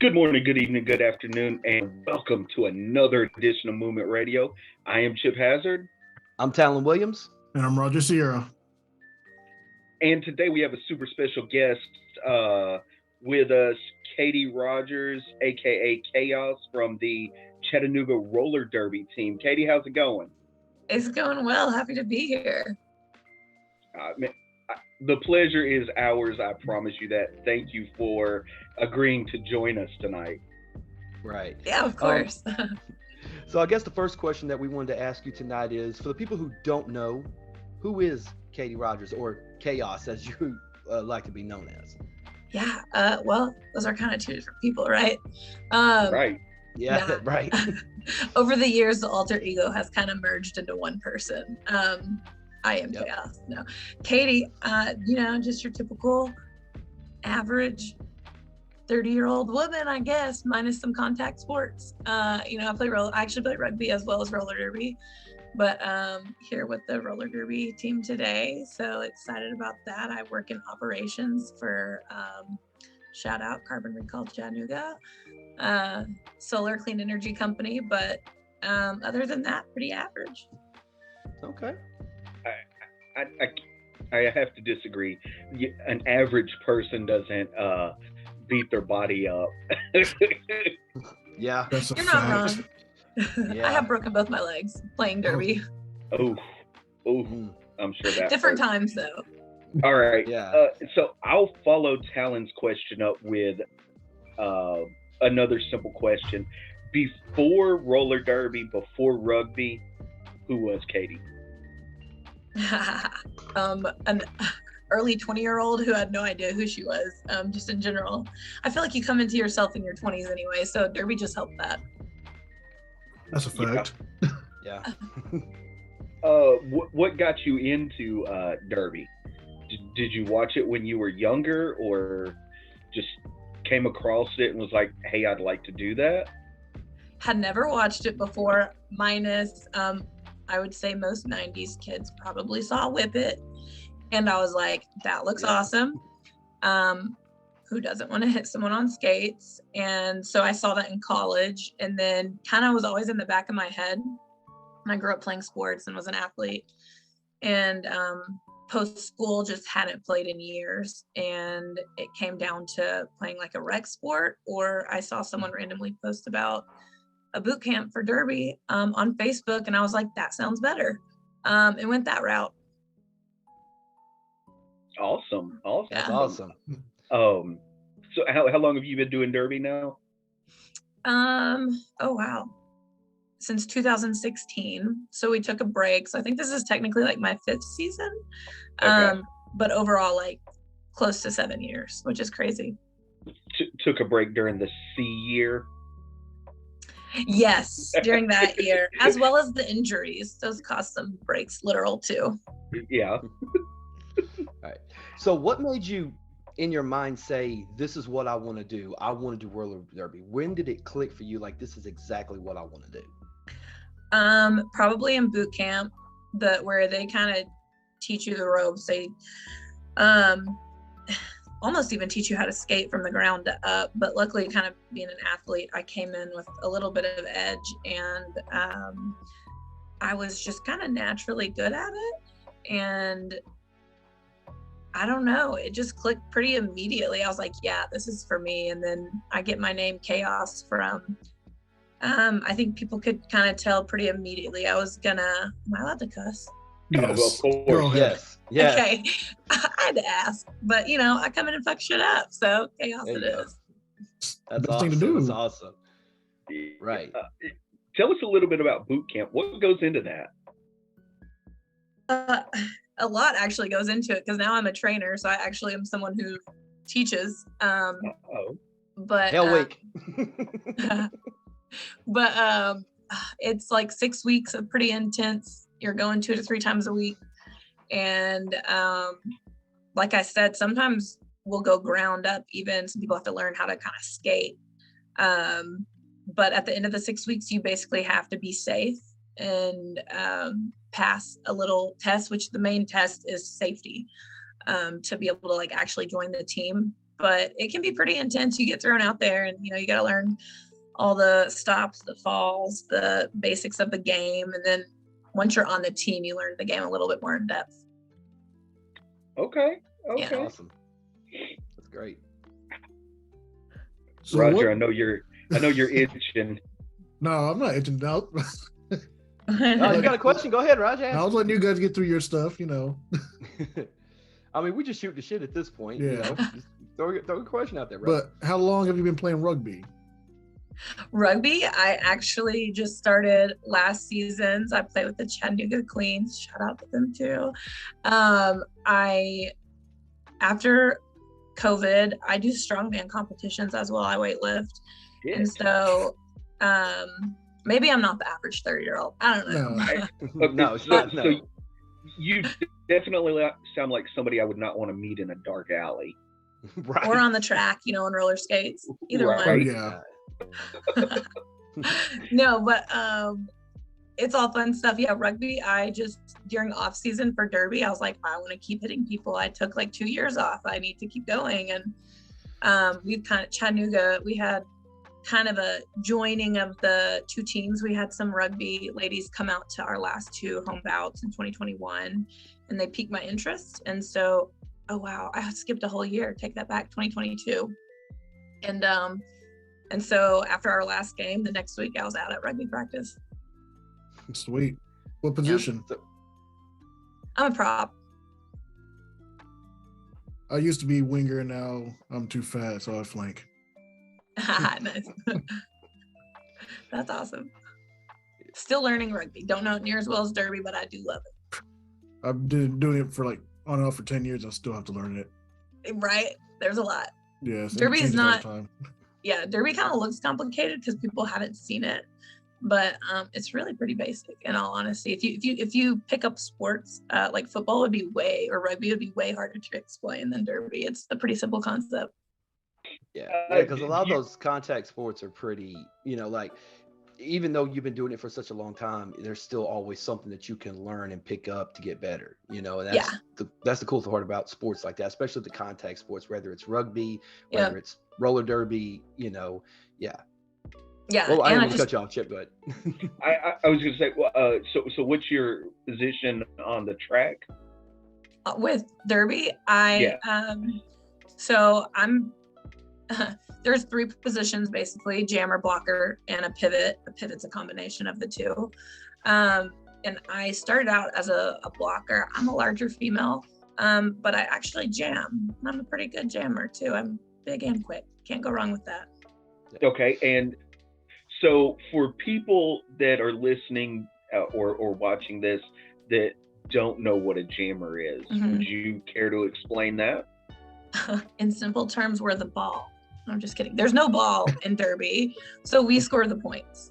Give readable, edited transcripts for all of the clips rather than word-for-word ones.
Good morning, good evening, good afternoon, and welcome to another edition of Movement Radio. I am Chip Hazard. I'm Talon Williams. And I'm Roger Sierra. And today we have a super special guest with us, Kadi Rogers, aka KAOS from the Chattanooga Roller Derby team. Kadi, how's it going? It's going well. Happy to be here. The pleasure is ours. I promise you that. Thank you for agreeing to join us tonight. Right. Yeah, of course. So I guess the first question that we wanted to ask you tonight is, for the people who don't know, who is Kadi Rogers, or KAOS as you like to be known as? Yeah. Well, those are kind of two different people, right? Right. Yeah, right. Over the years, the alter ego has kind of merged into one person. I am KAOS. No, Kadi, just your typical average 30-year-old woman, I guess, minus some contact sports. I actually play rugby as well as roller derby, but here with the roller derby team today. So excited about that. I work in operations for shout out Carbon Recall Chattanooga, solar clean energy company. But other than that, pretty average. Okay. I have to disagree. An average person doesn't beat their body up. Yeah, That's a You're fact. not wrong. Yeah. I have broken both my legs playing derby. Oh, I'm sure that Different hurt. times though. All right. Yeah. So I'll follow Talon's question up with another simple question. Before roller derby, before rugby, who was Kadi? An early 20-year-old who had no idea who she was, just in general. I feel like you come into yourself in your 20s anyway, so derby just helped that. That's a fact. Yeah. What got you into derby? Did you watch it when you were younger, or just came across it and was like, hey, I'd like to do that? Had never watched it before, minus I would say most 90s kids probably saw Whip It, and I was like, that looks awesome. Who doesn't want to hit someone on skates? And so I saw that in college, and then kind of was always in the back of my head. I grew up playing sports and was an athlete, and post school just hadn't played in years, and it came down to playing like a rec sport, or I saw someone randomly post about a boot camp for derby on Facebook, and I was like, that sounds better. And went that route. Awesome. That's Yeah. awesome. So how long have you been doing derby now? Oh wow, since 2016. So we took a break, so I think this is technically like my 5th season. Okay. But overall, like close to 7 years, which is crazy. Took a break during the C year. Yes, during that year, as well as the injuries. Those caused some breaks, literal too. Yeah. All right. So what made you, in your mind, say, this is what I want to do? I want to do roller derby. When did it click for you? Like, this is exactly what I want to do. Probably in boot camp, where they kind of teach you the ropes. They almost even teach you how to skate from the ground up. But luckily, kind of being an athlete, I came in with a little bit of edge, and I was just kind of naturally good at it. And I don't know, it just clicked pretty immediately. I was like, yeah, this is for me. And then I get my name KAOS from, I think people could kind of tell pretty immediately I was gonna, am I allowed to cuss? Yes. Of course. Go ahead. Yes. Okay, I had to ask, but I come in and fuck shit up, so KAOS There it you go. is. That's Best thing to awesome. do. That's awesome. Right. Tell us a little bit about boot camp. What goes into that? A lot actually goes into it, because now I'm a trainer, so I actually am someone who teaches. But Hell week. but it's like 6 weeks of pretty intense. You're going 2 to 3 times a week, and like I said, sometimes we'll go ground up. Even some people have to learn how to kind of skate, but at the end of the 6 weeks, you basically have to be safe and pass a little test, which the main test is safety, to be able to like actually join the team. but it can be pretty intense. You get thrown out there and, you got to learn all the stops, the falls, the basics of the game. And then once you're on the team, you learn the game a little bit more in depth. Okay. Yeah. Awesome. That's great. So Roger, I know you're itching. No, I'm not itching out. Oh, you got a question? Go ahead, Roger. I was letting you guys get through your stuff, I mean, we just shoot the shit at this point. Yeah. Just throw a question out there, bro. But how long have you been playing rugby? Rugby, I actually just started last season. I play with the Chattanooga Queens. Shout out to them too. After COVID, I do strongman competitions as well. I weightlift. Yeah. And so maybe I'm not the average 30-year-old. I don't know. Okay, No, it's not. No. So you definitely sound like somebody I would not want to meet in a dark alley. Right. Or on the track, on roller skates. Either Right. Oh, one. yeah. No, but it's all fun stuff. Yeah, rugby, I just, during off season for Derby, I was like, I want to keep hitting people. I took like 2 years off. I need to keep going. And we've Chattanooga, we had kind of a joining of the two teams. We had some rugby ladies come out to our last two home bouts in 2021, and they piqued my interest. And so, oh wow, I skipped a whole year. Take that back, 2022. And so after our last game, the next week I was out at rugby practice. Sweet. What position? Yeah. I'm a prop. I used to be winger, now I'm too fat, so I flank. Nice. That's awesome. Still learning rugby. Don't know it near as well as Derby, but I do love it. I've been doing it for like on and off for 10 years. I still have to learn it. Right? There's a lot. Yes. Derby is not. Time. Yeah, Derby kind of looks complicated because people haven't seen it, but it's really pretty basic. In all honesty, if you pick up sports like football would be or rugby would be way harder to explain than Derby. It's a pretty simple concept. Yeah, because a lot of those contact sports are pretty, like, even though you've been doing it for such a long time, there's still always something that you can learn and pick up to get better. And that's the cool part about sports like that, especially the contact sports, whether it's rugby, whether it's roller derby, Yeah. Well, I didn't cut you off, Chip, but I was going to say, well, so what's your position on the track? With Derby, so I'm. There's three positions basically: jammer, blocker, and a pivot. A pivot's a combination of the two. And I started out as a blocker. I'm a larger female, but I actually jam. I'm a pretty good jammer too. I'm big and quick. Can't go wrong with that. Okay, and so for people that are listening or watching this that don't know what a jammer is, would you care to explain that? In simple terms, we're the ball. I'm just kidding. There's no ball in Derby, so we score the points.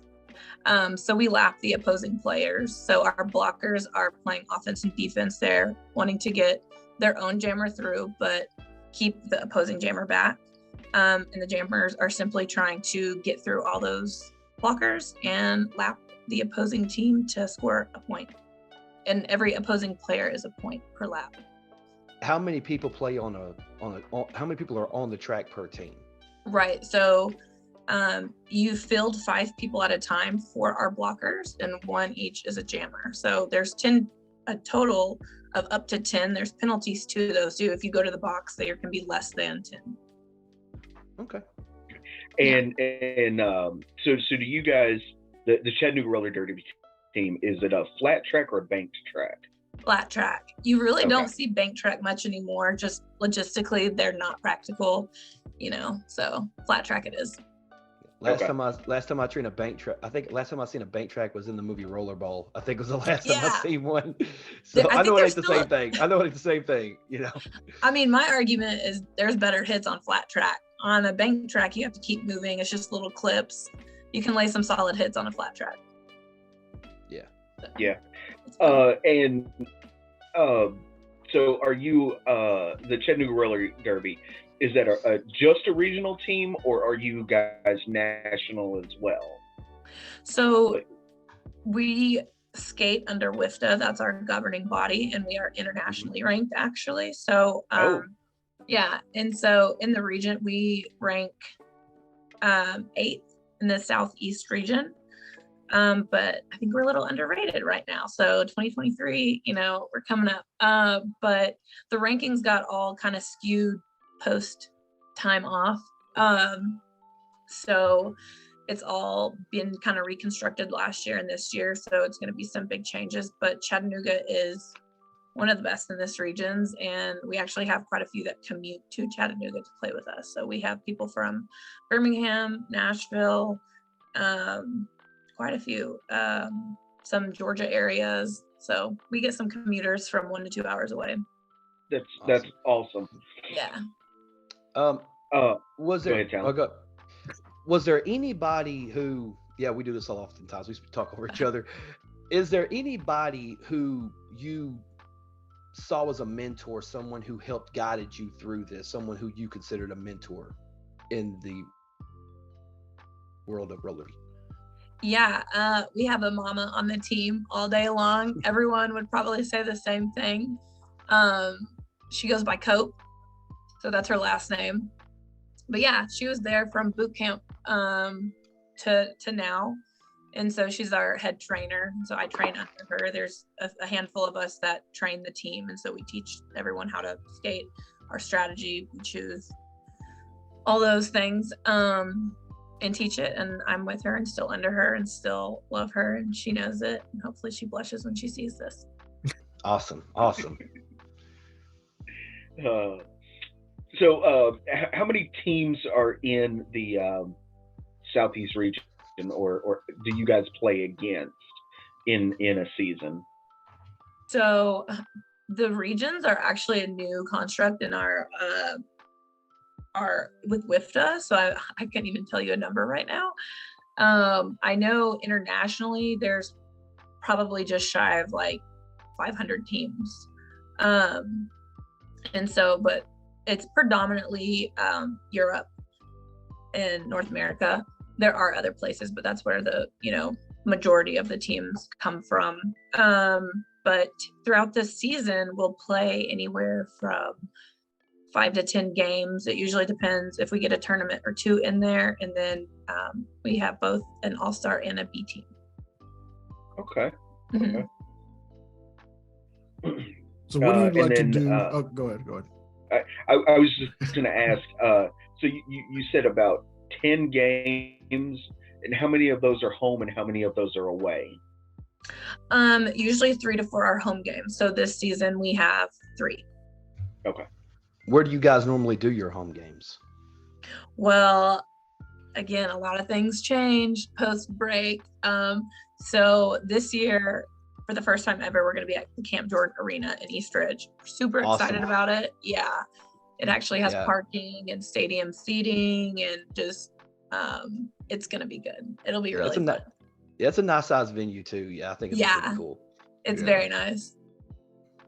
So we lap the opposing players. So our blockers are playing offense and defense there, wanting to get their own jammer through, but keep the opposing jammer back. And the jammers are simply trying to get through all those blockers and lap the opposing team to score a point. And every opposing player is a point per lap. How many people play how many people are on the track per team? Right. So you field 5 people at a time for our blockers, and 1 each is a jammer. So there's a total of up to 10. There's penalties to those too. If you go to the box, there can be less than 10. Okay. And so do you guys, the Chattanooga roller derby team, is it a flat track or a banked track? Flat track. You really don't see bank track much anymore. Just logistically, they're not practical, so flat track it is. Last time I trained a bank track, I think last time I seen a bank track was in the movie Rollerball. I think it was the last time I seen one. So I know it ain't the same thing. I know it ain't the same thing, I mean, my argument is there's better hits on flat track. On a bank track, you have to keep moving. It's just little clips. You can lay some solid hits on a flat track. Yeah. Yeah. So are you the Chattanooga roller derby? Is that just a regional team, or are you guys national as well? So we skate under WIFTA. That's our governing body, and we are internationally ranked, actually. So Yeah. And so in the region, we rank 8th in the Southeast region. But I think we're a little underrated right now. So 2023, we're coming up. But the rankings got all kind of skewed post time off. So it's all been kind of reconstructed last year and this year. So it's going to be some big changes. But Chattanooga is one of the best in this regions. And we actually have quite a few that commute to Chattanooga to play with us. So we have people from Birmingham, Nashville, quite a few, some Georgia areas. So we get some commuters from 1 to 2 hours away. That's awesome. Yeah. Was there? Go ahead, was there anybody who? Yeah, we do this oftentimes. We talk over each other. Is there anybody who you saw as a mentor, someone who helped guided you through this, someone who you considered a mentor in the world of roller derby? Yeah, we have a mama on the team all day long. Everyone would probably say the same thing. She goes by Cope, so that's her last name. But yeah, she was there from boot camp to now. And so she's our head trainer. So I train under her. There's a handful of us that train the team. And so we teach everyone how to skate, our strategy, we choose all those things, and teach it. And I'm with her and still under her and still love her. And she knows it. And hopefully she blushes when she sees this. Awesome. So how many teams are in the Southeast region, or do you guys play against in a season? So the regions are actually a new construct in our with WIFTA. So I can't even tell you a number right now. I know internationally there's probably just shy of like 500 teams. And so, but it's predominantly Europe and North America. There are other places, but that's where the majority of the teams come from. But throughout this season, we'll play anywhere from 5 to 10 games. It usually depends if we get a tournament or two in there, and then we have both an all-star and a B team. Okay. Mm-hmm. Okay. So what do you like to do? Go ahead. I was just going to ask, so you said about 10 games, and how many of those are home and how many of those are away? Usually 3 to 4 are home games. So this season we have 3. Okay. Where do you guys normally do your home games? Well, again, a lot of things changed post break. So this year, for the first time ever, we're going to be at the Camp Jordan Arena in Eastridge. Super excited about it. Yeah. It actually has parking and stadium seating, and just, it's going to be good. It'll be really fun. It's a nice size venue too. Yeah, I think it's pretty cool. It's very nice.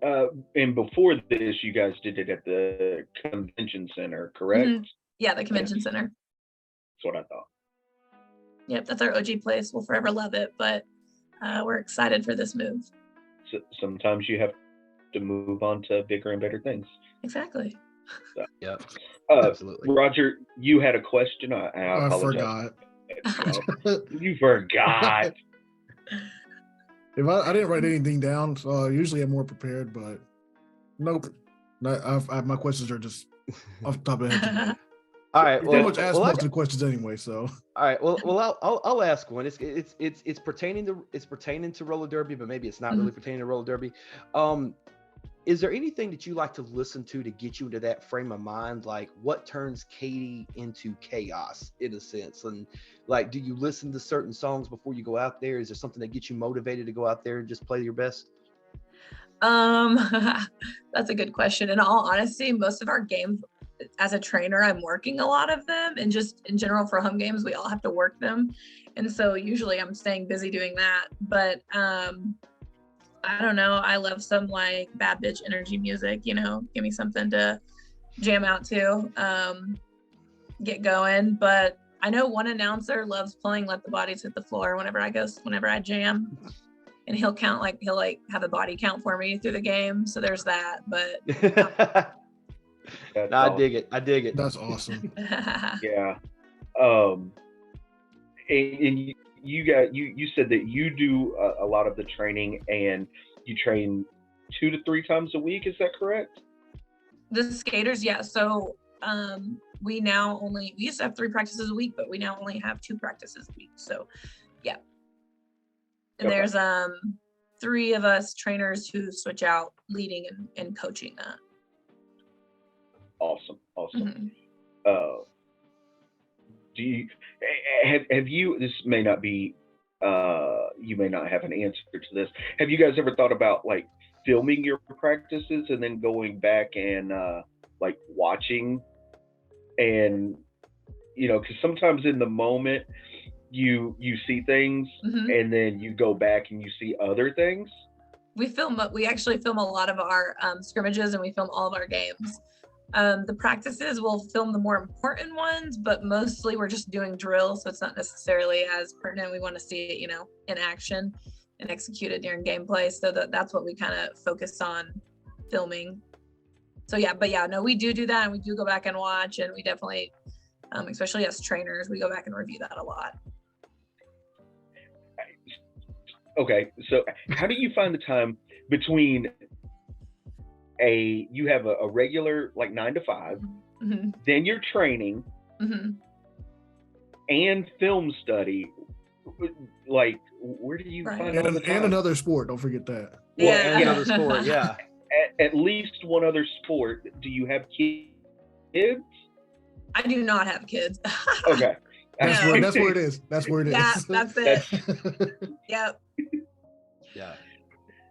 And before this, you guys did it at the convention center, correct? Mm-hmm. Yeah, the convention center. That's what I thought. Yep, that's our OG place. We'll forever love it, but we're excited for this move. So sometimes you have to move on to bigger and better things. Exactly. So. Yeah, absolutely. Roger, you had a question? I apologize. Forgot. You forgot. If I didn't write anything down, so I usually am more prepared, but nope. My questions are just off the top of the head. All right. Well, pretty much asked most of the questions anyway. So. All right. Well, I'll ask one. It's pertaining to roller derby, but maybe it's not really pertaining to roller derby. Is there anything that you like to listen to get you into that frame of mind? Like, what turns Kadi into KAOS in a sense? And like, do you listen to certain songs before you go out there? Is there something that gets you motivated to go out there and just play your best? That's a good question. In all honesty, most of our games, as a trainer, I'm working a lot of them, and just in general for home games, we all have to work them. And so usually I'm staying busy doing that. But I don't know. I love some like bad bitch energy music, give me something to jam out to, get going. But I know one announcer loves playing Let the Bodies Hit the Floor whenever I jam, and he'll have a body count for me through the game. So there's that, but That's No, I awesome. dig it. I dig it. That's awesome. Yeah. And you said that you do a lot of the training, and you train 2 to 3 times a week. Is that correct? The skaters, yeah. So we used to have 3 practices a week, but we now only have 2 practices a week. So yeah. And Okay. there's 3 of us trainers who switch out leading and coaching that. Awesome. Mm-hmm. Do you have you? This may not be. You may not have an answer to this. Have you guys ever thought about like filming your practices and then going back and like watching? And because sometimes in the moment you see things, Mm-hmm. and then you go back and you see other things. We actually film a lot of our scrimmages, and we film all of our games. The practices will film the more important ones, but mostly we're just doing drills, so it's not necessarily as pertinent. We want to see it, in action and executed during gameplay. So that's what we kind of focus on filming. So no, we do that, and we do go back and watch, and we definitely, especially as trainers, we go back and review that a lot. Okay, so how do you find the time between you have a regular like 9 to 5, Mm-hmm. then you're training, Mm-hmm. and film study? Like, where do you find all the time? And another sport, don't forget that. Yeah. And another sport, yeah. At least one other sport. Do you have kids? I do not have kids. Okay. That's Yeah. where it is. That's where it is. Yeah, that's it. Yep. Yeah.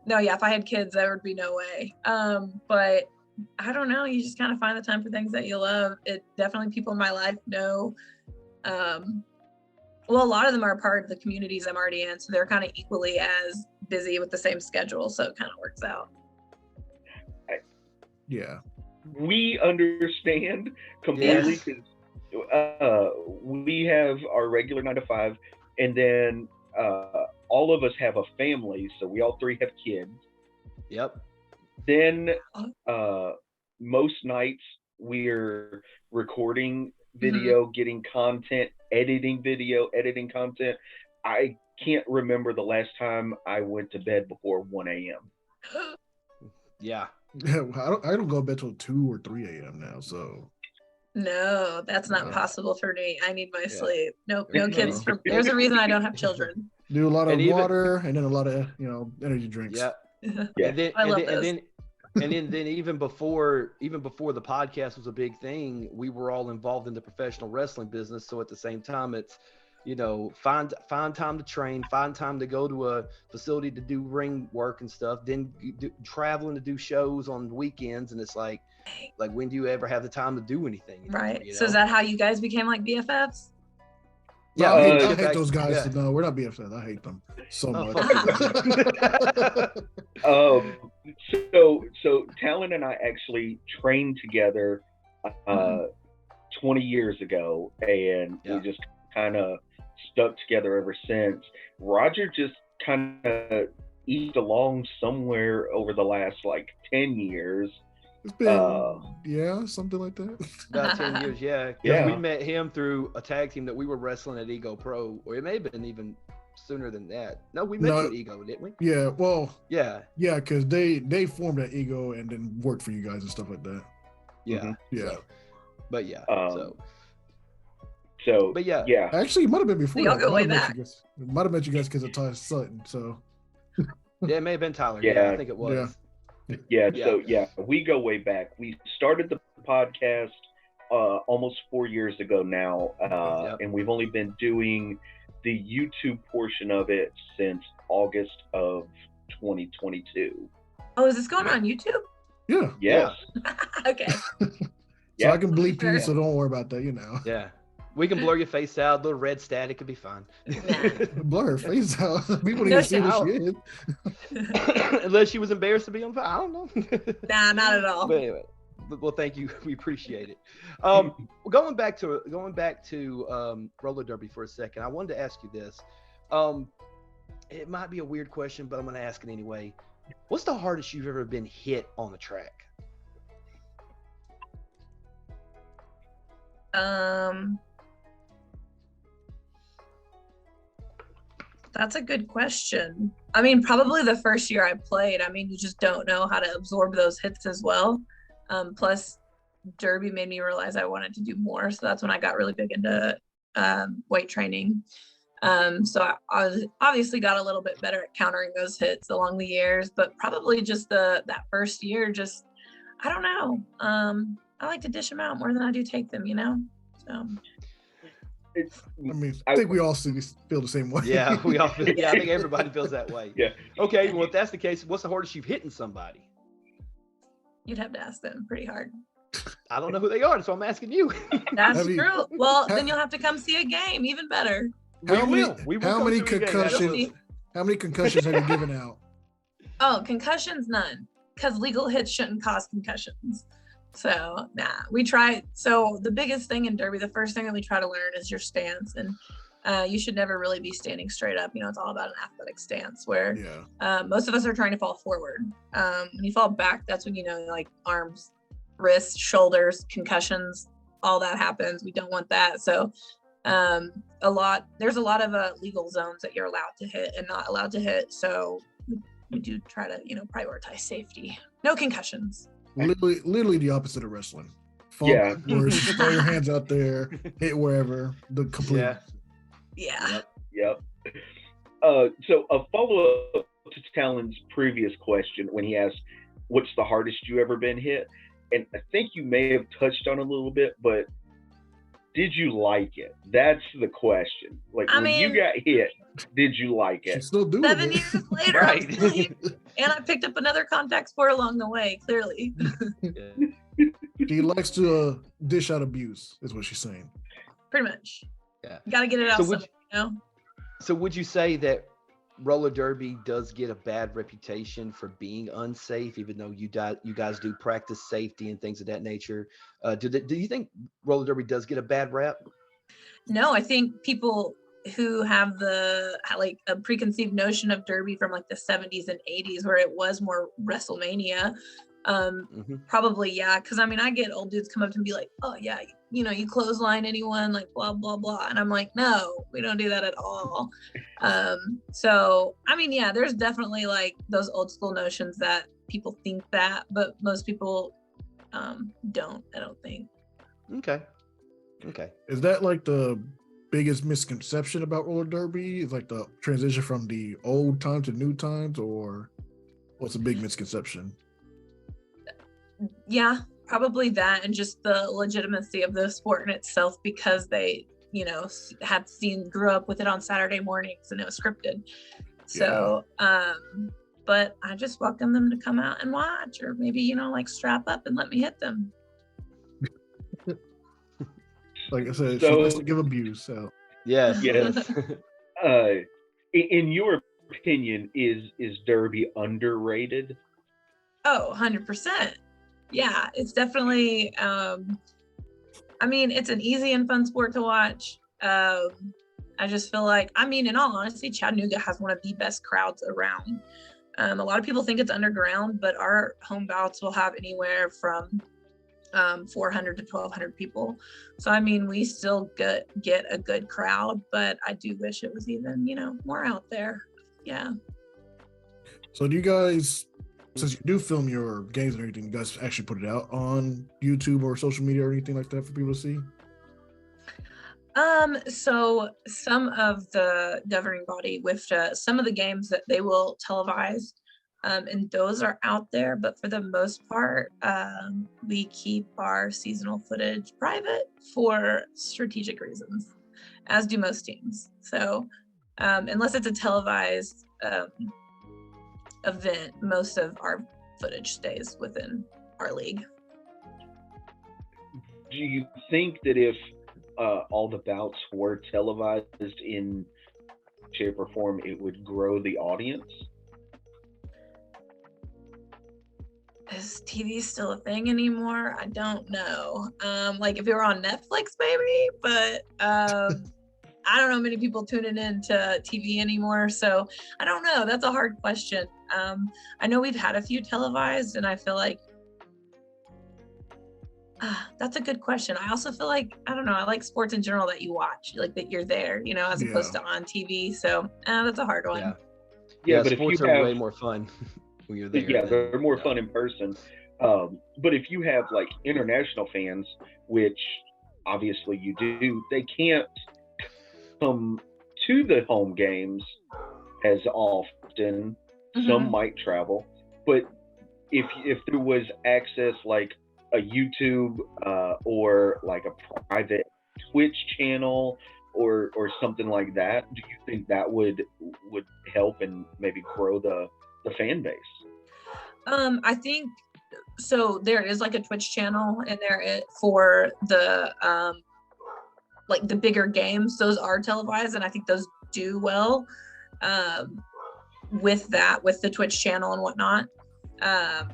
No, yeah, if I had kids, there would be no way. But I don't know. You just kind of find the time for things that you love. It definitely, people in my life know. Well, a lot of them are part of the communities I'm already in, so they're kind of equally as busy with the same schedule. So it kind of works out. Yeah. We understand completely, because we have our regular 9 to 5, and then all of us have a family, so we all 3 have kids. Yep. Then most nights we're recording video, getting content, editing video, editing content. I can't remember the last time I went to bed before 1 a.m. Yeah. Yeah, I don't go to bed till 2 or 3 a.m. now, so. No, that's not possible for me. I need my sleep. Nope, no No. kids. There's a reason I don't have children. Do a lot of And even- water and then a lot of energy drinks. Yeah. Yeah. And then, I love and those. then and then even before the podcast was a big thing, we were all involved in the professional wrestling business. So at the same time, it's find time to train, find time to go to a facility to do ring work and stuff, then traveling to do shows on weekends, and it's like when do you ever have the time to do anything anymore, Right. So is that how you guys became like BFFs? Yeah, Yeah, I hate those guys. yeah. No, we're not BFFs. I hate them so Oh, much. So Talon and I actually trained together 20 years ago, and we just kind of stuck together ever since. Roger just kind of eased along somewhere over the last like 10 years. It's been something like that. About 10 years, yeah. Yeah. We met him through a tag team that we were wrestling at Ego Pro, or it may have been even sooner than that. No, we met you at Ego, didn't we? Yeah, well, yeah, because they formed at Ego and then worked for you guys and stuff like that. Yeah, Yeah. But yeah, but yeah. Actually, it might have been before. Y'all go way Might back. have met you guys because of Ty Sutton. So Yeah, it may have been Tyler. Yeah. Yeah, I think it was. So we go way back. We started the podcast almost 4 years ago now, and we've only been doing the YouTube portion of it since August of 2022. Oh, is this going on YouTube? Yeah. Yes. Okay. So I can bleep you, so don't worry about that. Yeah. We can blur your face out, little red static could be fine. Blur her face out. People need No to see what doubt. she is. Unless she was embarrassed to be on fire. I don't know. Nah, not at all. But anyway, well, thank you. We appreciate it. Going back to roller derby for a second, I wanted to ask you this. It might be a weird question, but I'm going to ask it anyway. What's the hardest you've ever been hit on the track? That's a good question. I mean, probably the first year I played, I mean, you just don't know how to absorb those hits as well. Plus, Derby made me realize I wanted to do more. So that's when I got really big into weight training. So I was obviously got a little bit better at countering those hits along the years, but probably just that first year, just, I don't know. I like to dish them out more than I do take them, you know? So. I mean, I think we all feel the same way. Yeah, we all feel, I think everybody feels that way. Yeah. Okay, well, if that's the case, what's the hardest you've hit somebody? You'd have to ask them. Pretty hard. I don't know who they are, so I'm asking you. That's true. Well, then you'll have to come see a game. Even better. How many concussions have you given out? Oh, concussions, none. Because legal hits shouldn't cause concussions. So, we try. So the biggest thing in Derby, the first thing that we try to learn is your stance. And you should never really be standing straight up. You know, it's all about an athletic stance where most of us are trying to fall forward. When you fall back, that's when, you know, like arms, wrists, shoulders, concussions, all that happens. We don't want that. So there's a lot of legal zones that you're allowed to hit and not allowed to hit. So we do try to, you know, prioritize safety. No concussions. Literally the opposite of wrestling. Fall backwards, throw your hands out there, hit wherever. The complete. Yeah. Yep. So a follow-up to Talon's previous question when he asked, "What's the hardest you ever been hit?" And I think you may have touched on a little bit, but did you like it? That's the question. Like, when you got hit, did you like it? She's still doing 7 it. years later, right. I'm still here. And I picked up another contact sport along the way, clearly. She likes to dish out abuse, is what she's saying. Pretty much. Yeah. You got to get it out somewhere, you know? So would you say that roller derby does get a bad reputation for being unsafe, even though you guys do practice safety and things of that nature? Do you think roller derby does get a bad rap? No, I think people who have a preconceived notion of derby from like the 70s and 80s where it was more WrestleMania, probably, because I mean, I get old dudes come up to me and be like, "Oh yeah, you know, you clothesline anyone, like blah blah blah," and I'm like, "No, we don't do that at all." So I mean, there's definitely like those old school notions that people think that, but most people don't, I don't think. Okay. Is that like the biggest misconception about roller derby? Is like the transition from the old time to new times, or what's a big misconception? Yeah, probably that, and just the legitimacy of the sport in itself, because they, you know, grew up with it on Saturday mornings and it was scripted. So, but I just welcome them to come out and watch, or maybe, you know, like strap up and let me hit them. Like I said, she likes to give abuse. So yes. In your opinion, is derby underrated? Oh, 100%. Yeah, it's definitely, I mean, it's an easy and fun sport to watch. I just feel like, I mean, in all honesty, Chattanooga has one of the best crowds around. A lot of people think it's underground, but our home bouts will have anywhere from 400 to 1,200 people. So, I mean, we still get a good crowd, but I do wish it was even, you know, more out there. Yeah. So do you guys, since you do film your games and everything, you guys actually put it out on YouTube or social media or anything like that for people to see? So some of the governing body with some of the games that they will televise, and those are out there, but for the most part, we keep our seasonal footage private for strategic reasons, as do most teams. So unless it's a televised event, most of our footage stays within our league. Do you think that if all the bouts were televised in shape or form, it would grow the audience? Is TV still a thing anymore? I don't know. Like if it were on Netflix, maybe, but I don't know many people tuning in to TV anymore. So I don't know. That's a hard question. I know we've had a few televised, and I feel like That's a good question. I also feel like, I don't know, I like sports in general that you watch, like that you're there, you know, as opposed to on TV. So that's a hard one. Yeah, but sports if you are have, way more fun when you're there. Yeah, they're more fun in person. But if you have like international fans, which obviously you do, they can't come to the home games as often. Some might travel, but if there was access like a YouTube or like a private Twitch channel or something like that, do you think that would help and maybe grow the fan base? I think so. There is like a Twitch channel and for the like the bigger games, those are televised, and I think those do well with the Twitch channel and whatnot. I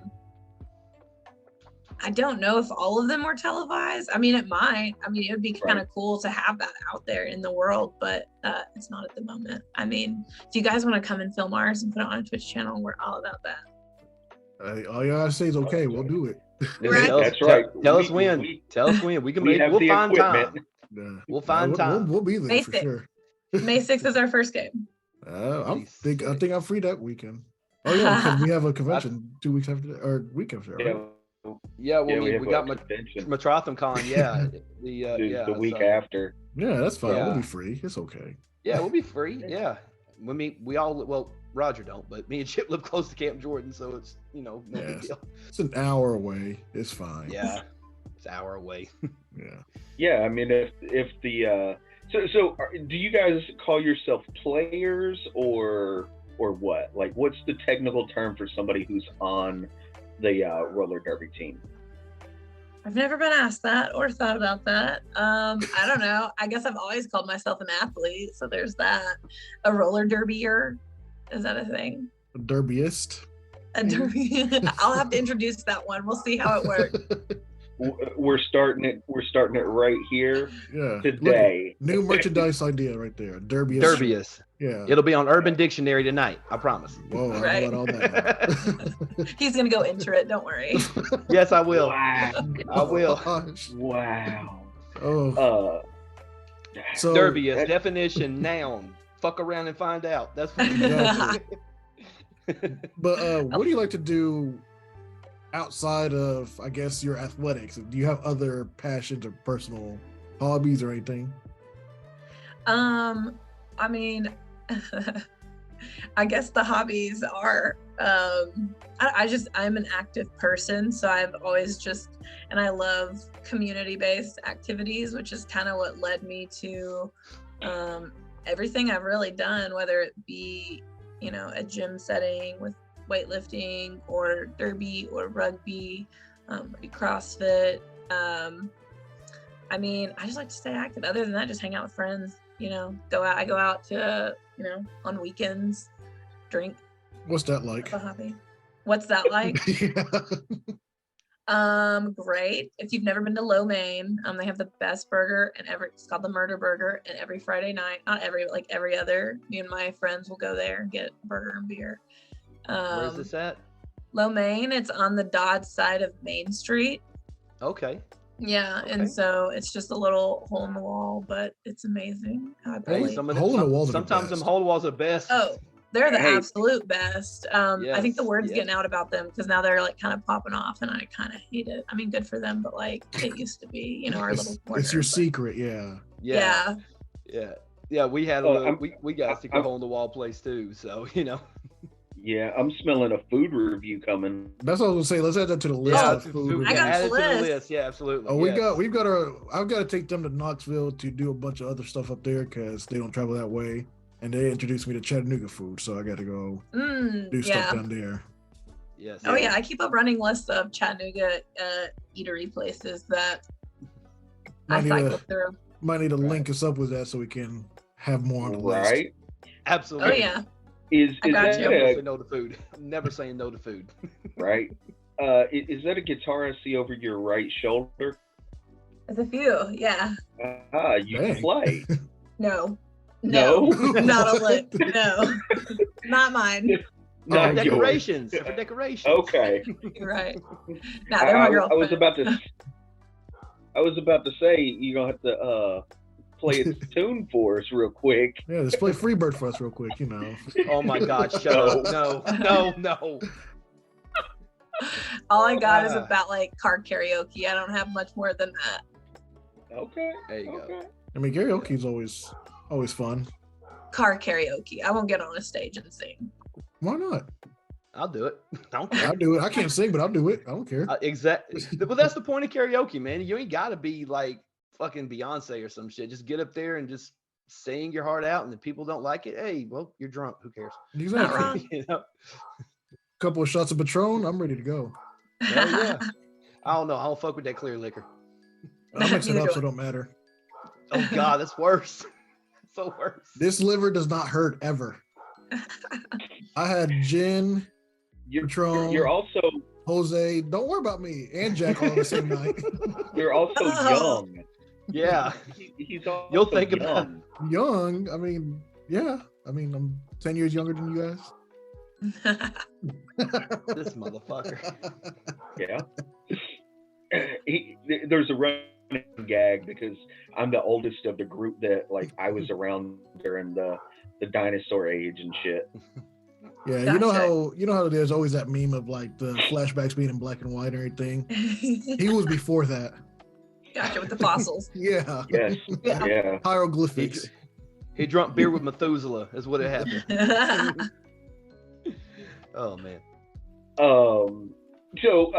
don't know if all of them were televised. I mean, it might. I mean, it would be kind of cool to have that out there in the world, but it's not at the moment. I mean, if you guys want to come and film ours and put it on a Twitch channel, we're all about that. All you gotta say is okay. We'll do it. Right. That's right. Tell us when. Tell us when. We can make. We'll find time. We'll find time. We'll be there May for 6th. sure. May 6th is our first game. I think I'm free that weekend. Oh yeah, because we have a convention 2 weeks after that, or week after. Right? Yeah, we got MatrothonCon. Yeah, the week after. Yeah, that's fine. We'll be free. It's okay. Yeah, we'll be free. Yeah, we all, well, Roger don't, but me and Chip live close to Camp Jordan, so it's no big deal. It's an hour away. It's fine. Yeah, it's an hour away. Yeah, I mean, if the so do you guys call yourself players or what? Like, what's the technical term for somebody who's on the roller derby team? I've never been asked that or thought about that. I don't know. I guess I've always called myself an athlete, so there's that. A roller derbier, is that a thing? A derbyist. A derby. I'll have to introduce that one. We'll see how it works. We're starting it right here today. New merchandise idea right there. Derbyist. Derbyist. Yeah. It'll be on Urban Dictionary tonight. I promise. Whoa, right. How about all that? He's gonna go enter it. Don't worry. Yes, I will. Wow. I will. Wow. Oh. So Derbyist definition noun. Fuck around and find out. That's what exactly. But what do you like to do outside of, I guess, your athletics? Do you have other passions or personal hobbies or anything? I mean, I guess the hobbies are, I'm an active person, so I've always and I love community-based activities, which is kind of what led me to everything I've really done, whether it be, a gym setting with weightlifting or derby or rugby, CrossFit. I mean, I just like to stay active. Other than that, just hang out with friends, go out. I go out to, on weekends, drink. What's that like? A hobby. What's that like? Great. If you've never been to Lo Mein, they have the best burger it's called the Murder Burger, and every Friday night, not every, like every other, me and my friends will go there and get burger and beer. Where's this at? Lo Mein. It's on the Dodge side of Main Street. Okay. Yeah, okay. And so it's just a little hole in the wall, but it's amazing. Sometimes them hole in the walls are best. Oh, they're the absolute best. I think the word's getting out about them because now they're like kind of popping off, and I kind of hate it. I mean, good for them, but like it used to be, our little corner. It's your secret, Yeah. We had we got a secret hole in the wall place too, so Yeah, I'm smelling a food review coming. That's what I was gonna say. Let's add that to the list. Yeah, food I got add the it list. to the list. Yeah, absolutely. Oh, I've got to take them to Knoxville to do a bunch of other stuff up there because they don't travel that way, and they introduced me to Chattanooga food, so I got to go do stuff down there. Yes. Oh yeah, I keep a running list of Chattanooga eatery places that I cycle through. Might need to link us up with that so we can have more on the list. Right? Absolutely. Oh yeah. Is that never say no to food? Never saying no to food. Right. Is that a guitar I see over your right shoulder? There's a few, yeah. You can play. No, not a lick. No, not mine. Not for decorations. For decorations. Okay. Right. Nah, they're my girlfriend. I was about to say you're gonna have to play its tune for us real quick. Yeah, let's play Freebird for us real quick. Oh my God! Shut up! No. All I got is about like car karaoke. I don't have much more than that. Okay. There you go. I mean, karaoke is always fun. Car karaoke. I won't get on a stage and sing. Why not? I'll do it. I don't care. I'll do it. I can't sing, but I'll do it. I don't care. Exactly. Well, that's the point of karaoke, man. You ain't got to be like fucking Beyonce or some shit. Just get up there and just sing your heart out, and if people don't like it, hey, well, you're drunk. Who cares? Exactly. You know? Couple of shots of Patron, I'm ready to go. Hell yeah. I don't know. I don't fuck with that clear liquor. I'll mix it up so it don't matter. Oh God, that's worse. So worse. This liver does not hurt ever. I had gin, Patron. You're also Jose. Don't worry about me and Jack all on the same night. You're also young. Yeah. He's also You'll think young. about it. Young. I mean, yeah. I mean, I'm 10 years younger than you guys. This motherfucker. Yeah. There's a running gag because I'm the oldest of the group that like I was around during the dinosaur age and shit. Yeah, Gotcha. you know how there's always that meme of like the flashbacks being in black and white and everything. He was before that. Gotcha, with the fossils. Yeah. Yes. Yeah. Hieroglyphics. He drunk beer with Methuselah is what it happened. Oh man. So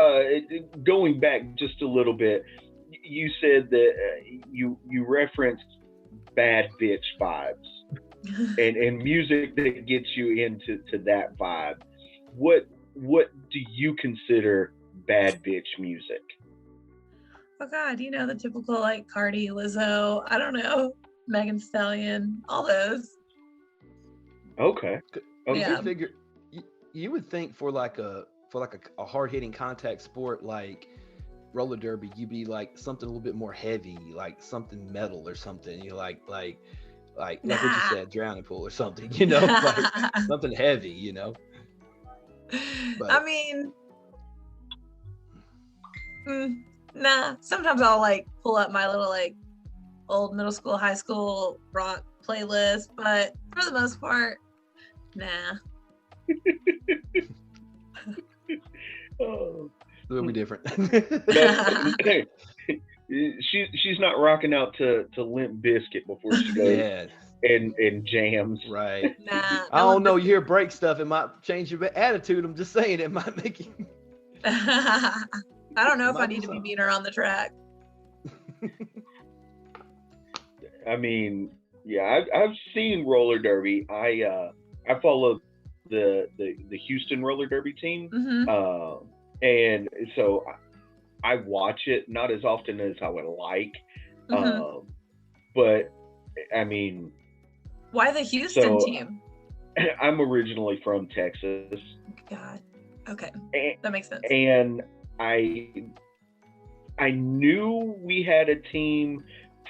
going back just a little bit, you said that you referenced bad bitch vibes and music that gets you into that vibe. What do you consider bad bitch music? Oh God, the typical like Cardi, Lizzo, I don't know, Megan Thee Stallion, all those. Okay. Yeah. You would think for like a hard hitting contact sport like roller derby, you'd be like something a little bit more heavy, like something metal or something. You like what you said, drowning pool or something. Like something heavy. But, I mean, nah. Sometimes I'll like pull up my little like old middle school, high school rock playlist, but for the most part, nah. Oh. It'll be different. She's not rocking out to Limp Bizkit before she goes and jams. Right. Nah. I don't know. You hear break stuff, it might change your attitude. I'm just saying it might make you. I don't know if I need to be beating her on the track. I mean, yeah, I've seen roller derby. I follow the Houston roller derby team. Mm-hmm. And so I watch it not as often as I would like. Mm-hmm. But I mean, why the Houston team? I'm originally from Texas. God. Okay. That makes sense. And I knew we had a team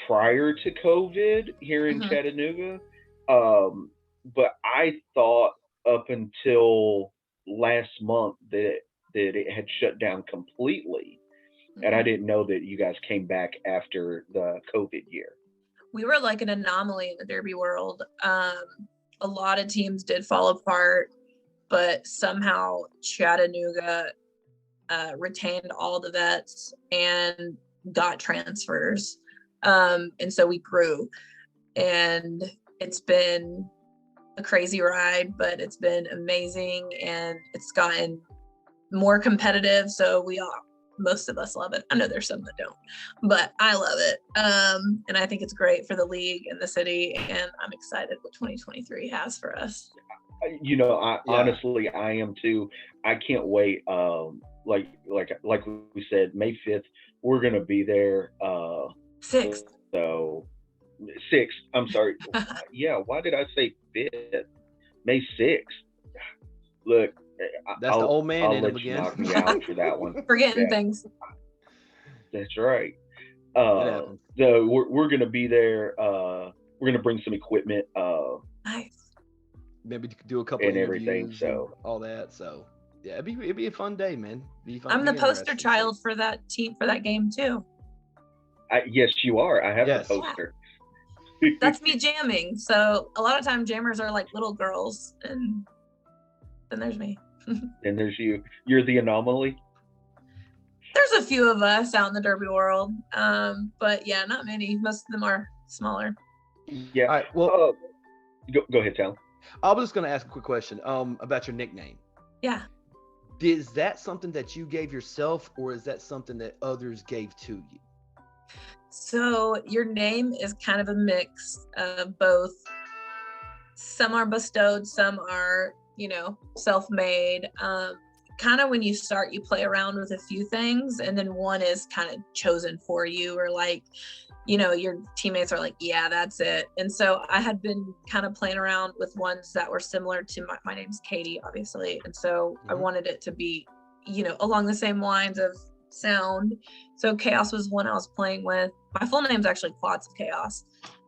prior to COVID here in Chattanooga. But I thought up until last month that it had shut down completely. And I didn't know that you guys came back after the COVID year. We were like an anomaly in the derby world. A lot of teams did fall apart, but somehow Chattanooga retained all the vets and got transfers. And so we grew. And it's been a crazy ride, but it's been amazing, and it's gotten more competitive. So most of us love it. I know there's some that don't, but I love it. And I think it's great for the league and the city, and I'm excited what 2023 has for us. Honestly, I am too. I can't wait. Like we said, May 5th, we're gonna be there. 6th. So 6th. I'm sorry. Yeah. Why did I say 5th? May 6th. Look. That's the old man in let him you again. knock me out for that one. Forgetting things. That's right. So we're gonna be there. We're gonna bring some equipment. Nice. Maybe do a couple and of everything. So and all that. So yeah, it'd be a fun day, man. I'm the poster child for that team, for that game too. Yes, you are. I have Yes. the poster. That's me jamming. So a lot of time jammers are like little girls, and then there's me. And there's you. You're the anomaly. There's a few of us out in the derby world, but yeah, not many. Most of them are smaller. Yeah. All right. Well, go ahead, Tal. I was just going to ask a quick question about your nickname. Yeah. Is that something that you gave yourself, or is that something that others gave to you? So your name is kind of a mix of both. Some are bestowed, some are, self-made. Kind of when you start, you play around with a few things, and then one is kind of chosen for you, or like, your teammates are like, yeah, that's it. And so I had been kind of playing around with ones that were similar to my name's Kadi, obviously. And so I wanted it to be, along the same lines of sound. So KAOS was one I was playing with. My full name's actually Plots of Chaos.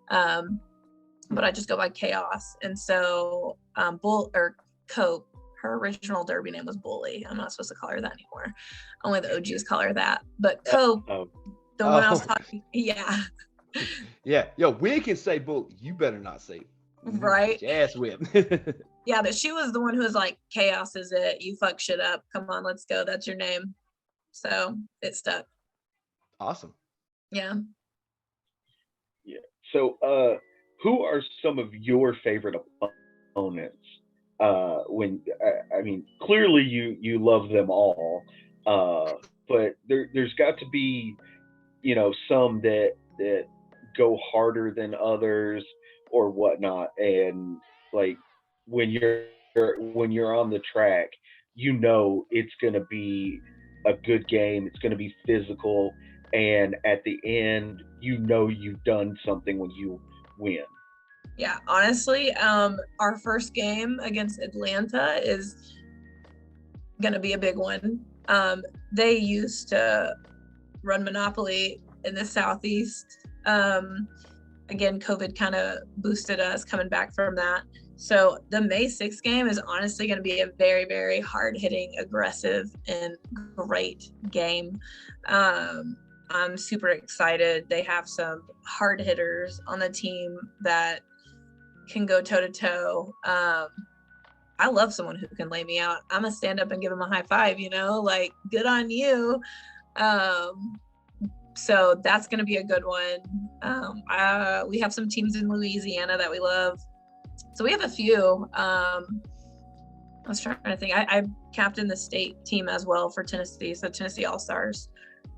But I just go by KAOS. And so Cope, her original derby name was Bully. I'm not supposed to call her that anymore. Only the OGs call her that. But Cope, the one I was talking, yeah. Yeah, yo, we can say Bull. You better not say. Right. Ass whip. Yeah, but she was the one who was like, KAOS is it. You fuck shit up. Come on, let's go. That's your name. So it stuck. Awesome. Yeah. Yeah. So, who are some of your favorite opponents? Clearly you love them all, but there's got to be, some that go harder than others or whatnot, and like when you're on the track, it's going to be a good game. It's going to be physical, and at the end, you've done something when you win. Yeah, honestly, our first game against Atlanta is gonna be a big one. They used to run Monopoly in the Southeast. Again, COVID kind of boosted us coming back from that. So the May 6th game is honestly going to be a very, very hard-hitting, aggressive, and great game. I'm super excited. They have some hard hitters on the team that can go toe-to-toe. I love someone who can lay me out. I'm gonna stand up and give them a high five, like good on you. So that's gonna be a good one. We have some teams in Louisiana that we love. So we have a few. I was trying to think. I captained the state team as well for Tennessee, so Tennessee All-Stars.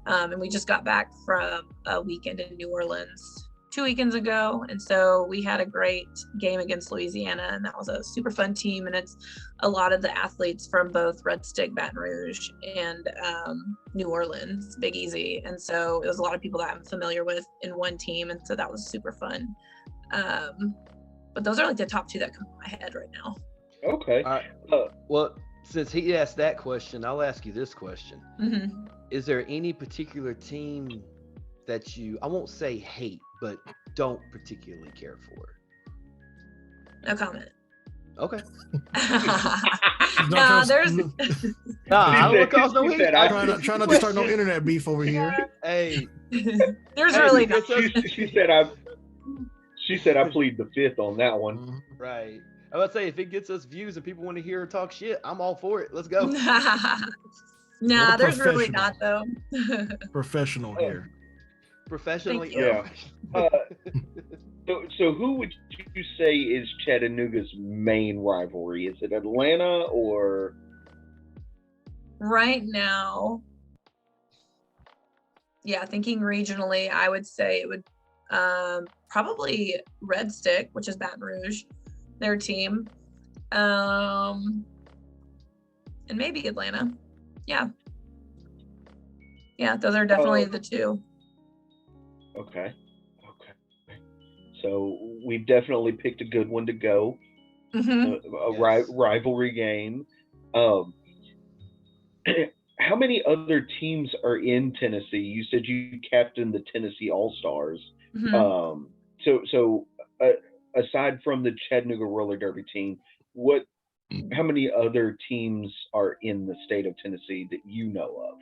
And we just got back from a weekend in New Orleans 2 weekends ago, and so we had a great game against Louisiana, and that was a super fun team. And it's a lot of the athletes from both Red Stick, Baton Rouge, and New Orleans, Big Easy, and so it was a lot of people that I'm familiar with in one team, and so that was super fun. But those are like the top two that come to my head right now. Okay. Well, since he asked that question, I'll ask you this question. Mm-hmm. Is there any particular team that you, I won't say hate, but don't particularly care for? No comment. Okay. No, there's. I don't want to cause no heat. Try not to start no internet beef over here. Hey. There's really not. She said I plead the fifth on that one. Right. I would say if it gets us views and people want to hear her talk shit, I'm all for it. Let's go. Nah, there's really not though. Professional here. Professionally. Yeah. So who would you say is Chattanooga's main rivalry? Is it Atlanta or? Right now, yeah, thinking regionally, I would say it would probably Red Stick, which is Baton Rouge, their team, and maybe Atlanta. Yeah, those are definitely the two. Okay. So we've definitely picked a good one to go. Mm-hmm. Rivalry game. How many other teams are in Tennessee? You said you captained the Tennessee All-Stars. Mm-hmm. So aside from the Chattanooga Roller Derby team, how many other teams are in the state of Tennessee that you know of?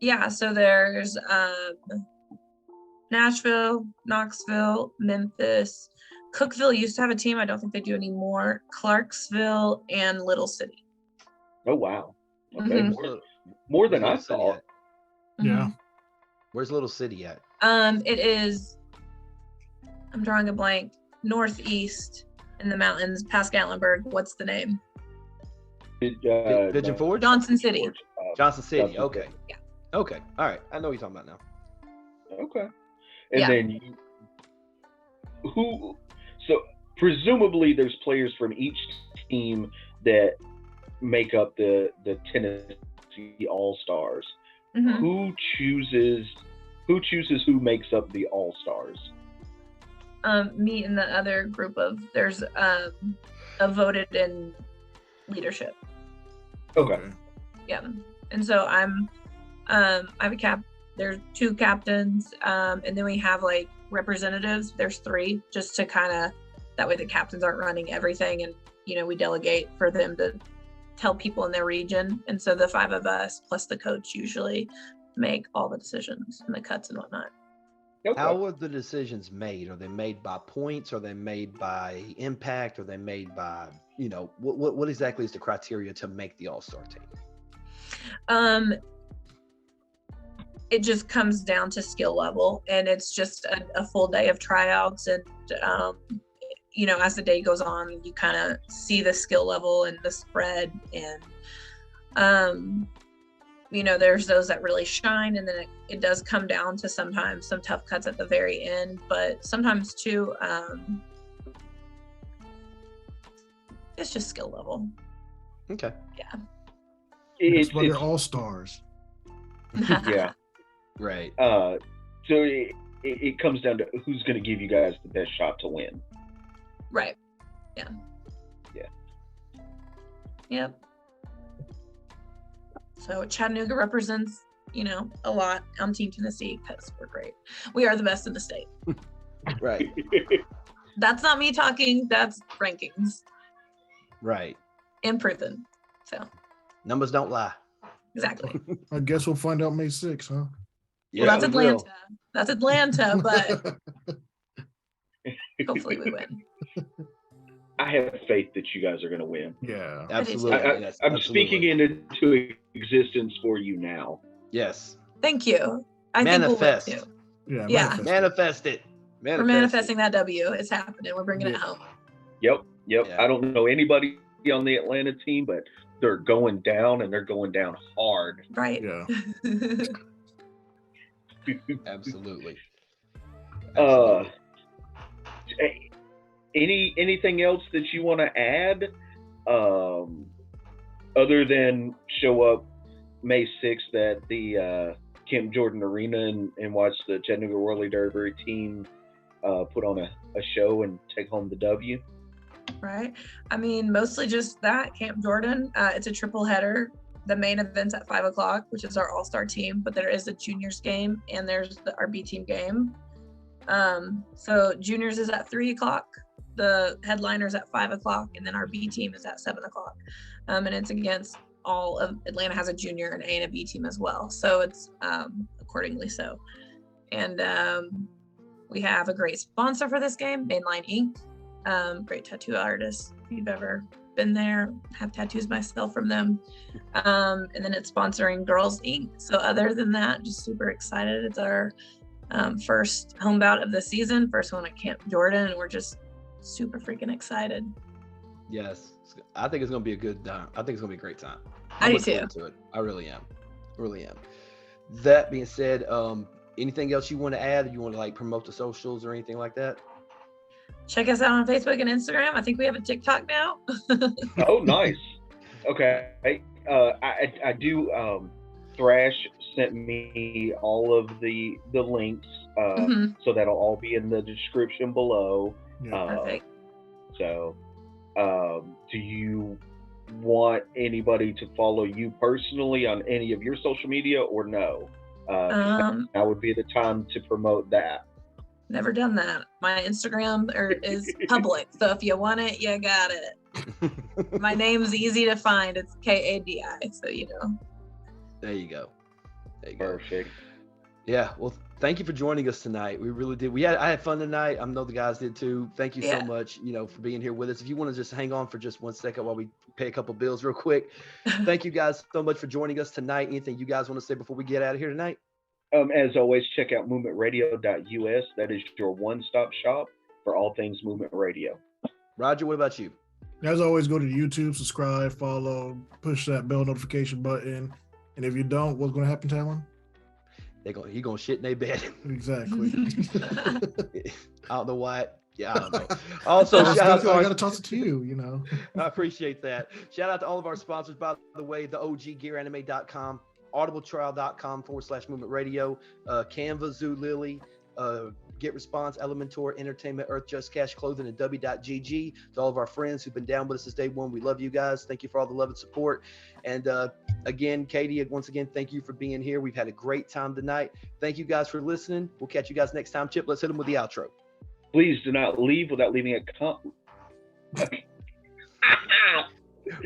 Yeah, so there's Nashville, Knoxville, Memphis, Cookeville used to have a team. I don't think they do anymore. Clarksville and Little City. Oh wow. Okay. Mhm. More than I Little City thought. at? Yeah. Where's Little City at? It is, I'm drawing a blank, northeast in the mountains past Gatlinburg. What's the name? Pigeon Forge? Johnson City. Johnson City. Johnson Okay. City. Yeah. Okay. All right. I know what you're talking about now. Okay. And Yeah. then so presumably there's players from each team that make up the Tennessee All-Stars. Mhm. Who chooses who makes up the All-Stars? Me and the other group of, there's a voted in leadership. Okay. Yeah. And so I have there's 2 captains, and then we have like representatives. There's 3, just to kind of, that way the captains aren't running everything, and we delegate for them to tell people in their region. And so the 5 of us plus the coach usually make all the decisions and the cuts and whatnot. Okay. How are the decisions made? Are they made by points? Are they made by impact? Are they made by, what exactly is the criteria to make the All-Star team? It just comes down to skill level, and it's just a full day of tryouts. And, as the day goes on, you kind of see the skill level and the spread. And, there's those that really shine, and then it does come down to sometimes some tough cuts at the very end, but sometimes too, it's just skill level. Okay. Yeah. That's why they're All-Stars. Yeah. Right. So it comes down to who's going to give you guys the best shot to win. Right. Yeah. Yeah. Yep. So Chattanooga represents, a lot on Team Tennessee because we're great. We are the best in the state. Right. That's not me talking. That's rankings. Right. And proven. So. Numbers don't lie. Exactly. I guess we'll find out May 6th, huh? Yeah, well, that's we will. Atlanta. That's Atlanta, but hopefully we win. I have faith that you guys are going to win. Yeah. Absolutely. Yes, I'm absolutely. speaking into existence for you now. Yes. Thank you. I Manifest. think we'll win too. Yeah. Manifest it. We're manifesting that W. It's happening. We're bringing it home. Yep. Yeah. I don't know anybody on the Atlanta team, but they're going down, and they're going down hard. Right. Yeah. Absolutely. Anything else that you want to add, other than show up May 6th at the Camp Jordan Arena and watch the Chattanooga Roller Derby team put on a show and take home the W? Right. I mean, mostly just that. Camp Jordan. It's a triple header. The main event's at 5:00, which is our all-star team, but there is a juniors game and there's our B team game. So juniors is at 3:00. The headliner's at 5:00, and then our B team is at 7:00. And it's against all of Atlanta has a junior, an A and a B team as well. So it's accordingly so. And we have a great sponsor for this game, Mainline Inc. Great tattoo artists. If you've ever been there, have tattoos myself from them. And then it's sponsoring Girls Inc. So other than that, just super excited. It's our first home bout of the season, first one at Camp Jordan, and we're just super freaking excited. Yes. I think it's going to be a good time. I think it's going to be a great time. I do too. To it. I really am. That being said, anything else you want to add? You want to promote the socials or anything like that? Check us out on Facebook and Instagram. I think we have a TikTok now. Oh, nice. Okay. I do. Thrash sent me all of the links, so that'll all be in the description below. Yeah. Perfect. So, do you want anybody to follow you personally on any of your social media, or no? That would be the time to promote that. Never done that. My Instagram is public, so if you want it, you got it. My name's easy to find. It's Kadi, so you know. There you go. Perfect. Yeah. Well, thank you for joining us tonight. We really did. I had fun tonight. I know the guys did too. Thank you so much, for being here with us. If you want to just hang on for just 1 second while we pay a couple bills real quick. Thank you guys so much for joining us tonight. Anything you guys want to say before we get out of here tonight? As always, check out movementradio.us. That is your one-stop shop for all things Movement Radio. Roger, what about you? As always, go to YouTube, subscribe, follow, push that bell notification button. And if you don't, what's going to happen, Talon? He gonna shit in their bed. Exactly. I don't know why. Yeah, I don't know. Also, I gotta toss it to you. I appreciate that. Shout out to all of our sponsors, by the way, the OGGearAnime.com, audibletrial.com/movement radio, Canva, Zoo Lily, GetResponse, Elementor, Entertainment, Earth Just Cash Clothing, and W.GG. To all of our friends who've been down with us since day one, we love you guys. Thank you for all the love and support. And again, Katie, once again, thank you for being here. We've had a great time tonight. Thank you guys for listening. We'll catch you guys next time. Chip, let's hit them with the outro. Please do not leave without leaving a comment.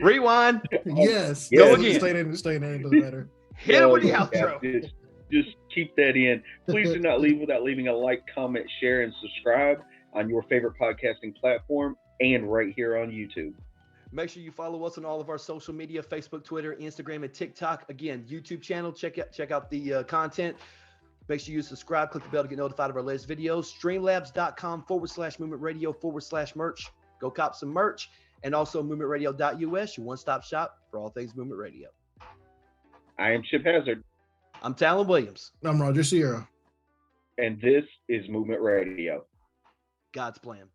Rewind. Yes. Go again. Stay in there. It doesn't matter. Hit him with the outro. Just keep that in. Please do not leave without leaving a like, comment, share, and subscribe on your favorite podcasting platform and right here on YouTube. Make sure you follow us on all of our social media, Facebook, Twitter, Instagram, and TikTok. Again, YouTube channel. Check out the content. Make sure you subscribe, click the bell to get notified of our latest videos. Streamlabs.com/movement radio/merch. Go cop some merch. And also movementradio.us, your one-stop shop for all things Movement Radio. I am Chip Hazard. I'm Talon Williams. I'm Roger Sierra. And this is Movement Radio. God's plan.